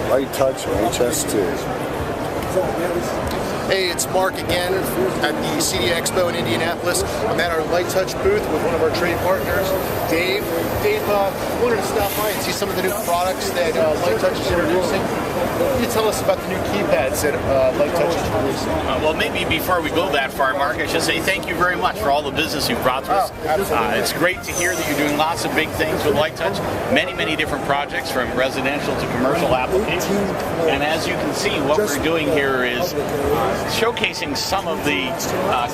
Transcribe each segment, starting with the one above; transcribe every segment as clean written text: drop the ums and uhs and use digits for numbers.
Litetouch HST. Hey, it's Mark again at the Cedia Expo in Indianapolis. I'm at our Litetouch booth with one of our trade partners, Dave. Dave wanted to stop by and see some of the new products that Litetouch is introducing. Can you tell us about the new keypads that Litetouch is introducing? Well, maybe before we go that far, Mark, I should say thank you very much for all the business you've brought to us. It's great to hear that you're doing lots of big things with Litetouch, many different projects from residential to commercial applications. And as you can see, what we're doing here is showcasing some of the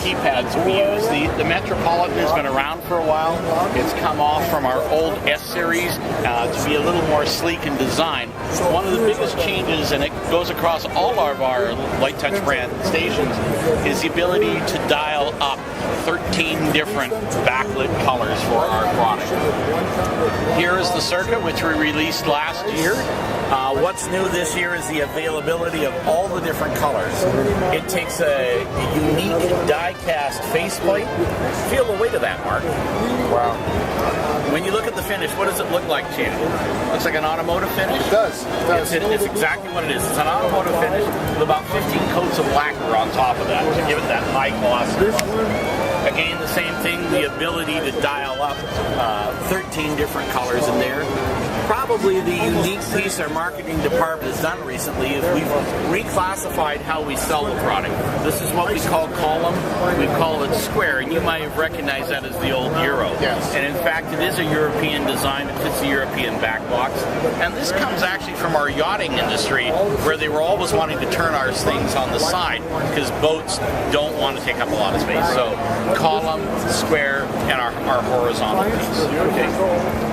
keypads we use. The Metropolitan has been around for a while. It's come off from our old S-Series to be a little more sleek in design. One of the biggest changes, and it goes across all of our Litetouch brand stations, is the ability to dial up 13 different backlit colors for our product. Here is the Circa, which we released last year. What's new this year is the availability of all the different colors. It takes a unique die-cast faceplate. Feel the weight of that, Mark. Wow. When you look at the finish, what does it look like, Chan? Looks like an automotive finish? It does. It's exactly what it is. It's an automotive finish with about 15 coats of lacquer on top of that to give it that high glossy. Again, the same thing, the ability to dial up 13 different colors in there. Probably the unique piece our marketing department has done recently is we've reclassified how we sell the product. This is what we call column. We call it square, and you might have recognized that as the old Euro. Yes. And in fact, it is a European design. It fits the European back box. And this comes actually from our yachting industry, where they were always wanting to turn our things on the side because boats don't want to take up a lot of space. So column, square, and our horizontal piece. Okay.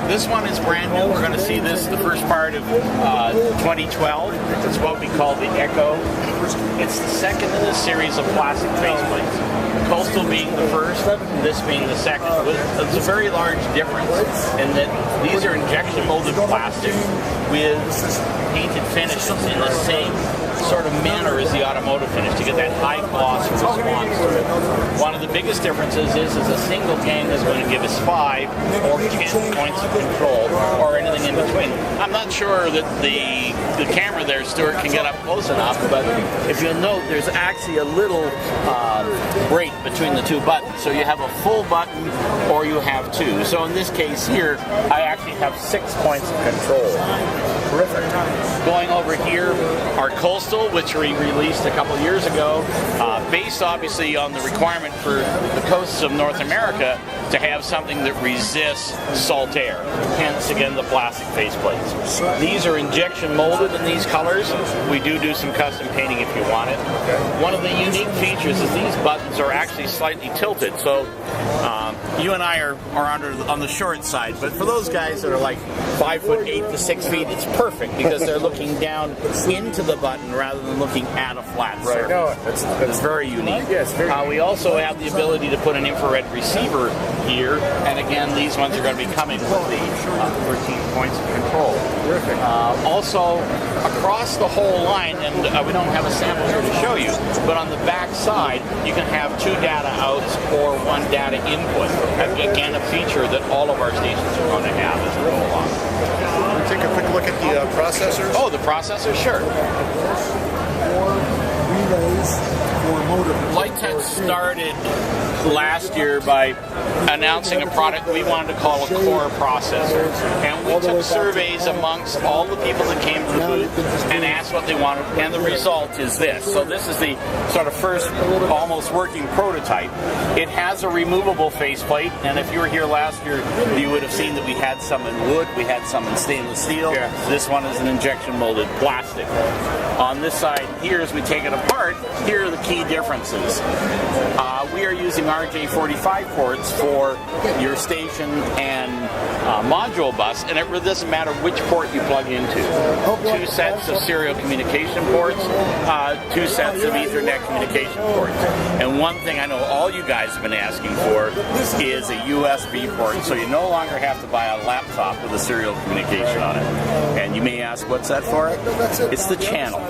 This one is brand new. We're going to see this the first part of 2012. It's what we call the Echo. It's the second in a series of plastic faceplates. Coastal being the first, this being the second. It's a very large difference in that these are injection molded plastic with painted finishes in the same sort of manner as the automotive finish to get that high gloss response to it. One of the biggest differences is a single gang is going to give us 5 or 10 points of control or anything in between. I'm not sure that the camera there, Stuart, can get up close enough, but if you'll note, there's actually a little break between the two buttons. So you have a full button or you have 2. So in this case here, I actually have 6 points of control. Terrific. Going over here, our Coastal, which we released a couple years ago, based obviously on the requirement for the coasts of North America to have something that resists salt air. Hence, again, the plastic faceplates. These are injection molded in these colors. We do some custom painting if you want it. One of the unique features is these buttons are actually slightly tilted. So you and I are on the short side, but for those guys that are like 5'8" to 6 feet, it's perfect because they're looking down into the button rather than looking at a flat surface. No, It's very unique. Yes, very unique. We also have the ability to put an infrared receiver here, and again, these ones are going to be coming with the 13 points of control. Terrific. Also, across the whole line, and we don't have a sample here to show you, but on the back side, you can have 2 data outs or 1 data input. Again, a feature that all of our stations are going to have as we go along. Can we take a quick look at the processors? Oh, the processor? Sure. Litetouch started last year by announcing a product we wanted to call a core processor. And we took surveys amongst all the people that came to the booth and asked what they wanted, and the result is this. So this is the sort of first almost working prototype. It has a removable faceplate, and if you were here last year, you would have seen that we had some in wood, we had some in stainless steel. Yeah. This one is an injection molded plastic. On this side here, as we take it apart, here are the key differences. We are using RJ45 ports for your station and module bus, and it really doesn't matter which port you plug into. 2 sets of serial communication ports, 2 sets of Ethernet communication ports. And one thing I know all you guys have been asking for is a USB port, so you no longer have to buy a laptop with a serial communication on it. And you may ask, what's that for? It's the channel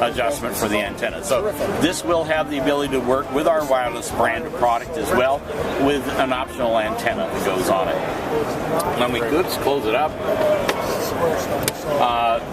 adjustment for the antenna. So this will have the ability to work with our wireless brand of product connect as well with an optional antenna that goes on it. When we close it up,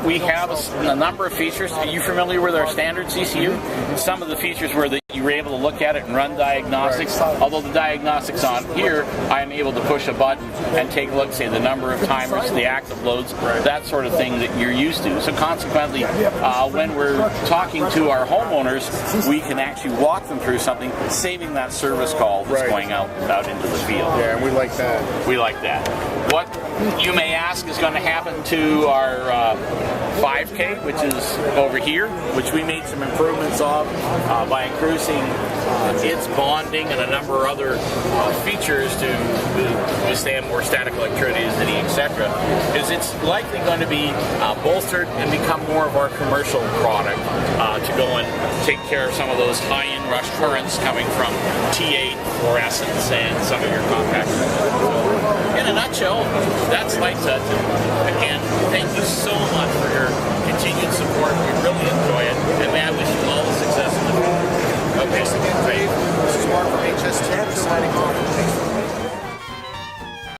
we have a number of features. Are you familiar with our standard CCU? Some of the features were that you were able to look at it and run diagnostics. Although the diagnostics on here, I am able to push a button and take a look, say the number of timers, the active loads, that sort of thing that you're used to. So consequently, when we're talking to our homeowners, we can actually walk them through something, saving that service call that's going out into the field. Yeah, and we like that. We like that. What you may ask is going to happen to our 5K, which is over here, which we made some improvements of by increasing its bonding and a number of other features to withstand more static electricity, etc. Is it's likely going to be bolstered and become more of our commercial product to go and take care of some of those high-end rush currents coming from T8 fluorescence and some of your contactors. In a nutshell, that's Litetouch. Again, thank you so much for your continued support. We really